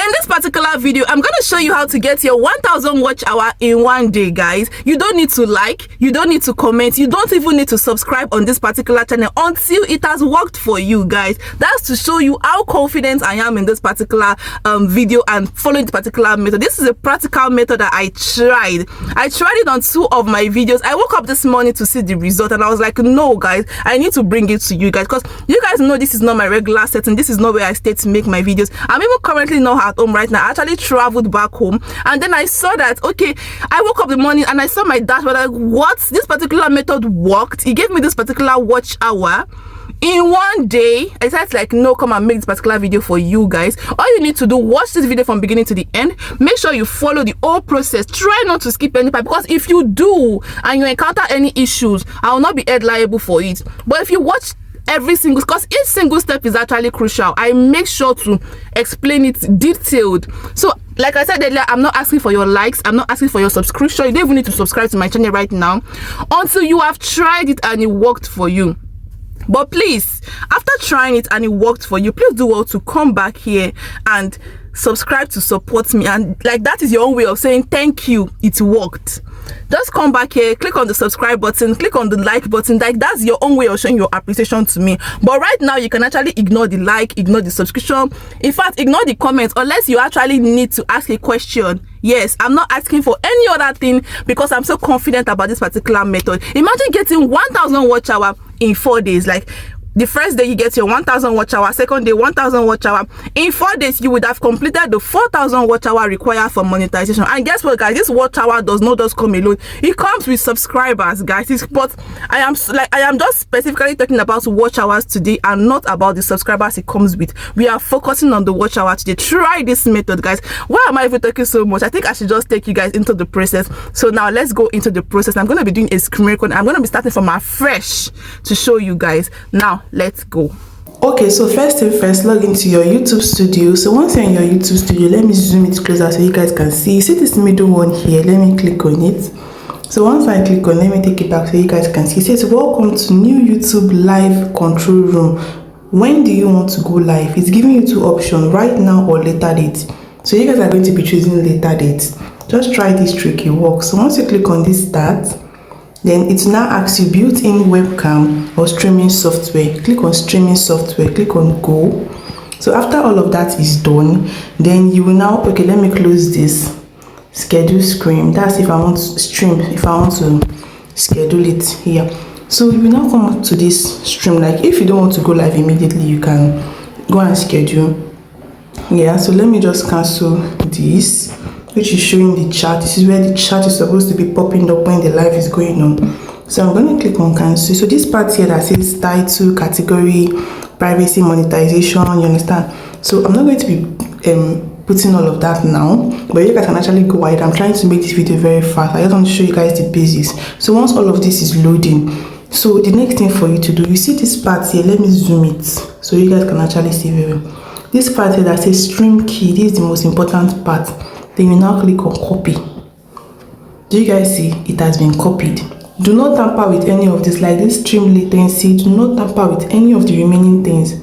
In this particular video, I'm going to show you how to get your 1000 watch hour in one day, guys. You don't need to like, you don't need to comment, you don't even need to subscribe on this particular channel until it has worked for you, guys. That's to show you how confident I am in this particular video and following the particular method. This is a practical method that I tried it on 2 of my videos. I woke up this morning to see the result and I was like, no guys, I need to bring it to you guys, because you guys know this is not my regular setting. This is not where I stay to make my videos. I'm even currently not at home right now. I actually traveled back home, and then I saw that, okay, I woke up in the morning and I saw my dashboard, like, what? This particular method worked. It gave me this particular watch hour in one day. I decided, like, no, come and make this particular video for you guys. All you need to do, watch this video from beginning to the end. Make sure you follow the whole process. Try not to skip any part, because if you do and you encounter any issues, I will not be held liable for it. But if you watch every single, because each single step is actually crucial, I make sure to explain it detailed. So like I said earlier, I'm not asking for your likes, I'm not asking for your subscription. You don't even need to subscribe to my channel right now until you have tried it and it worked for you. But please, after trying it and it worked for you, please do well to come back here and subscribe to support me. And like, that is your own way of saying thank you, it worked. Just come back here, click on the subscribe button, click on the like button. Like, that's your own way of showing your appreciation to me. But right now, you can actually ignore the like, ignore the subscription, in fact ignore the comments, unless you actually need to ask a question. Yes, I'm not asking for any other thing, because I'm so confident about this particular method. Imagine getting 1000 watch hour in 4 days. Like, the first day you get your 1000 watch hour, second day 1000 watch hour. In 4 days you would have completed the 4000 watch hour required for monetization. And guess what, guys, this watch hour does not just come alone, it comes with subscribers, guys. But I am just specifically talking about watch hours today and not about the subscribers it comes with. We are focusing on the watch hour today. Try this method, guys. Why am I even talking so much? I think I should just take you guys into the process. So now let's go into the process. I'm going to be doing a screen record. I'm going to be starting from afresh to show you guys. Now let's go. Okay, so first thing first, log into your YouTube studio. So once you're in your YouTube studio, let me zoom it closer so you guys can see this middle one here. Let me click on it. So once I click on, let me take it back so you guys can see. It says welcome to new YouTube live control room. When do you want to go live? It's giving you 2 options, right now or later date. So you guys are going to be choosing later date. Just try this trick, it works. So once you click on this start, then it now asks you built-in webcam or streaming software. Click on streaming software, click on go. So after all of that is done, then you will now, okay, let me close this, schedule screen. That's if I want to stream, if I want to schedule it here. So you will now come up to this stream. Like, if you don't want to go live immediately, you can go and schedule. Yeah, so let me just cancel this, which is showing the chat. This is where the chat is supposed to be popping up when the live is going on. So I'm going to click on cancel. So this part here that says title, category, privacy, monetization, you understand? So I'm not going to be putting all of that now, but you guys can actually go wide. I'm trying to make this video very fast. I just want to show you guys the basics. So once all of this is loading, so the next thing for you to do, you see this part here, let me zoom it so you guys can actually see very well. This part here that says stream key, this is the most important part. Then you now click on copy. Do you guys see it has been copied? Do not tamper with any of this, like this stream latency. Do not tamper with any of the remaining things.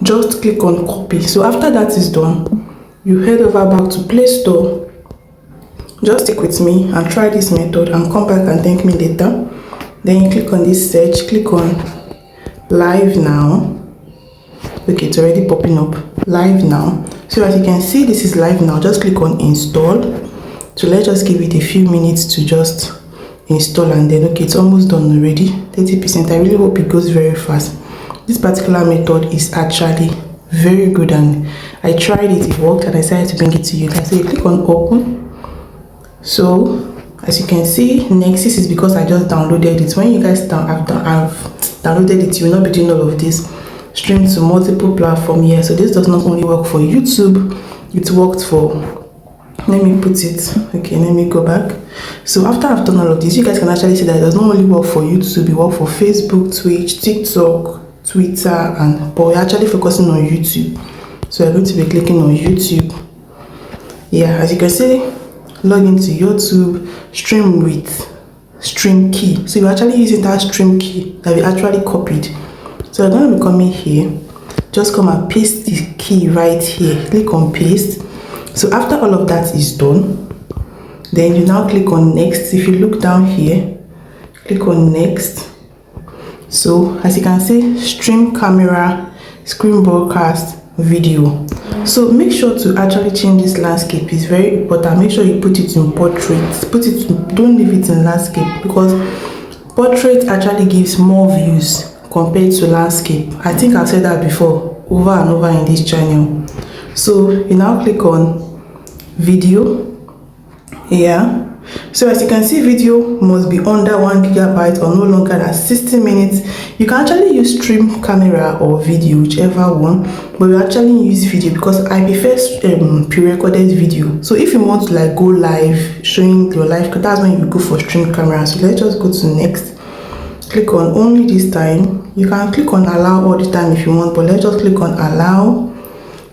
Just click on copy. So after that is done, you head over back to Play Store. Just stick with me and try this method and come back and thank me later. Then you click on this search, click on live now. Okay, it's already popping up, live now. So as you can see, this is live now. Just click on install. So let's just give it a few minutes to just install, and then okay, it's almost done already, 30%. I really hope it goes very fast. This particular method is actually very good, and I tried it, it worked, and I decided to bring it to you guys. So you click on open. So as you can see, next, this is because I just downloaded it. When you guys have downloaded it, you will not be doing all of this. Stream to multiple platforms here. So this does not only work for YouTube, it worked for, let me put it, okay, let me go back. So after I've done all of this, you guys can actually see that it does not only work for YouTube, it works for Facebook, Twitch, TikTok, Twitter, and but we're actually focusing on YouTube. So we're going to be clicking on YouTube. Yeah, as you can see, log into YouTube, stream with stream key. So you're actually using that stream key that we actually copied. So I'm going to be coming here, just come and paste the key right here, click on paste. So after all of that is done, then you now click on next. If you look down here, click on next. So as you can see, stream camera, screen broadcast, video. So make sure to actually change this landscape. It's very important. Make sure you put it in portrait. Don't leave it in landscape, because portrait actually gives more views compared to landscape. I think I've said that before over and over in this channel. So you now click on video. Yeah, so as you can see, video must be under 1 GB or no longer than 60 minutes. You can actually use stream camera or video, whichever one, but we actually use video because I prefer pre-recorded video. So if you want to like go live, showing your live, that's when you go for stream camera. So let's just go to next. Click on only this time. You can click on allow all the time if you want, but let's just click on allow.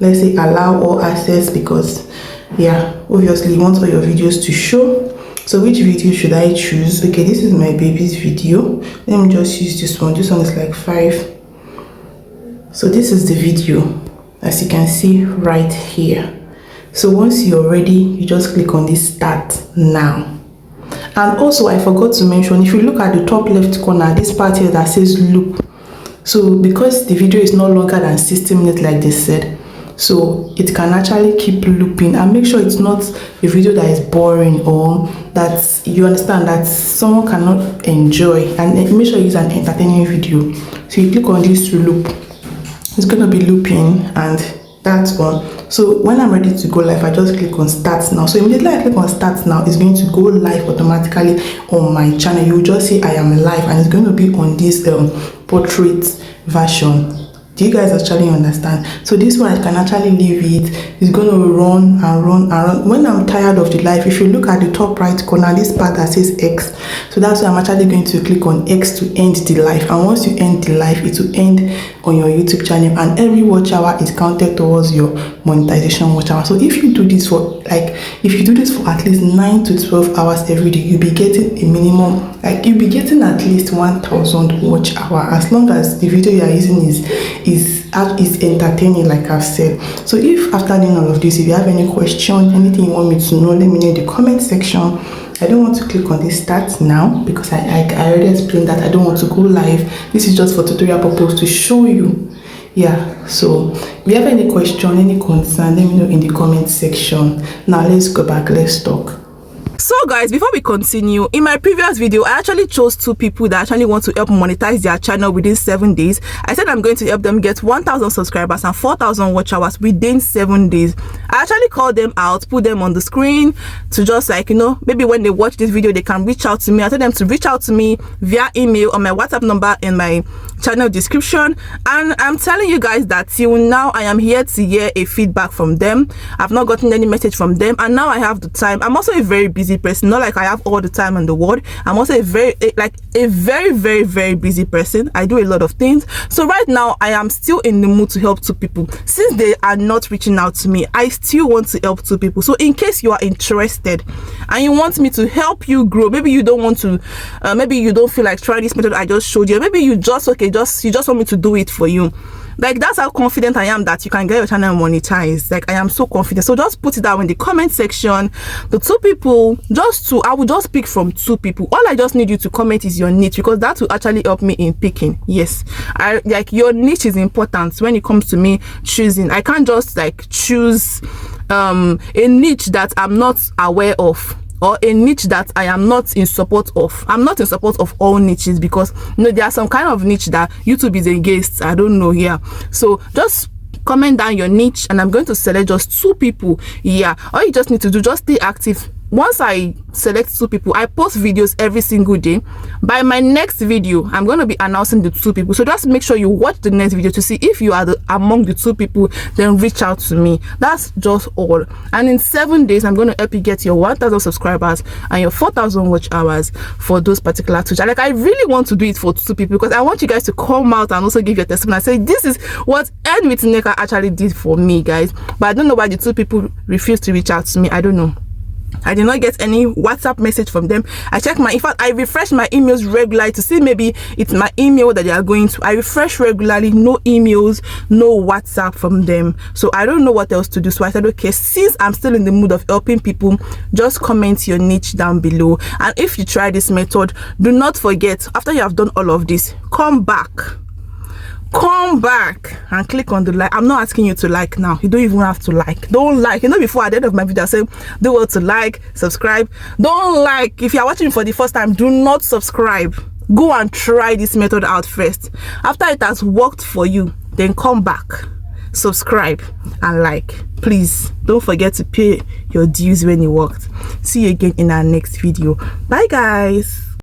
Let's say allow all access, because yeah, obviously you want all your videos to show. So which video should I choose? Okay, this is my baby's video. Let me just use this one. This one is like 5. So this is the video, as you can see right here. So once you're ready, you just click on this start now. And also I forgot to mention, if you look at the top left corner, this part here that says loop. So because the video is no longer than 60 minutes like they said, so it can actually keep looping, and make sure it's not a video that is boring or that you understand that someone cannot enjoy, and make sure it's an entertaining video. So you click on this to loop, it's going to be looping, and that's one. So when I'm ready to go live, I just click on start now. So immediately I click on start now, it's going to go live automatically on my channel. You will just see I am live, and it's going to be on this portrait version. Do you guys actually understand? So this one I can actually leave it. It's going to run and run and run. When I'm tired of the live, if you look at the top right corner, this part that says X, so that's why I'm actually going to click on X to end the live. And once you end the live, it will end on your YouTube channel, and every watch hour is counted towards your monetization watch hour. So if you do this for at least 9 to 12 hours every day, you'll be getting a minimum, like you'll be getting at least 1,000 watch hour, as long as the video you are using is entertaining, like I've said. So if after doing all of this, if you have any question, anything you want me to know, let me know in the comment section. I don't want to click on this start now because I already explained that I don't want to go live. This is just for tutorial purpose to show you. Yeah, so if you have any question, any concern, let me know in the comment section. Now let's go back, let's talk. So guys, before we continue, in my previous video I actually chose 2 people that actually want to help monetize their channel within 7 days. I said I'm going to help them get 1,000 subscribers and 4,000 watch hours within 7 days. I actually called them out, put them on the screen to just like, you know, maybe when they watch this video they can reach out to me. I told them to reach out to me via email on my WhatsApp number in my channel description, and I'm telling you guys that till now I am here to hear a feedback from them. I've not gotten any message from them, and now I have the time. I'm also a very busy person, not like I have all the time in the world. I'm also a very very busy person. I do a lot of things. So right now I am still in the mood to help 2 people. Since they are not reaching out to me, I still want to help 2 people. So in case you are interested and you want me to help you grow, maybe you don't want to maybe you don't feel like trying this method I just showed you, maybe you just you just want me to do it for you. Like, that's how confident I am that you can get your channel monetized. Like, I am so confident. So just put it down in the comment section. The 2 people, I will just pick from 2 people. All I just need you to comment is your niche, because that will actually help me in picking. Yes, like your niche is important when it comes to me choosing. I can't just like choose a niche that I'm not aware of, or a niche that I am not in support of. I'm not in support of all niches, because you know there are some kind of niche that YouTube is against. I don't know here. So just comment down your niche, and I'm going to select just 2 people. Yeah, all you just need to do, just stay active. Once I select 2 people, I post videos every single day. By my next video, I'm going to be announcing the 2 people. So just make sure you watch the next video to see if you are among the 2 people, then reach out to me. That's just all. And in 7 days, I'm going to help you get your 1,000 subscribers and your 4,000 watch hours for those particular Twitch. Like, I really want to do it for 2 people, because I want you guys to come out and also give your testimony and say, this is what Earn with Nneka actually did for me, guys. But I don't know why the 2 people refuse to reach out to me. I don't know. I did not get any WhatsApp message from them. I check in fact, I refresh my emails regularly to see maybe it's my email that they are going to. I refresh regularly, no emails, no WhatsApp from them. So I don't know what else to do. So I said, okay, since I'm still in the mood of helping people, just comment your niche down below. And if you try this method, do not forget, after you have done all of this, come back and click on the like. I'm not asking you to like now. You don't even have to like. Don't like. You know, before at the end of my video I said do well to like, subscribe. Don't like. If you are watching for the first time, do not subscribe. Go and try this method out first. After it has worked for you, then come back, subscribe and like. Please don't forget to pay your dues when it worked. See you again in our next video. Bye guys.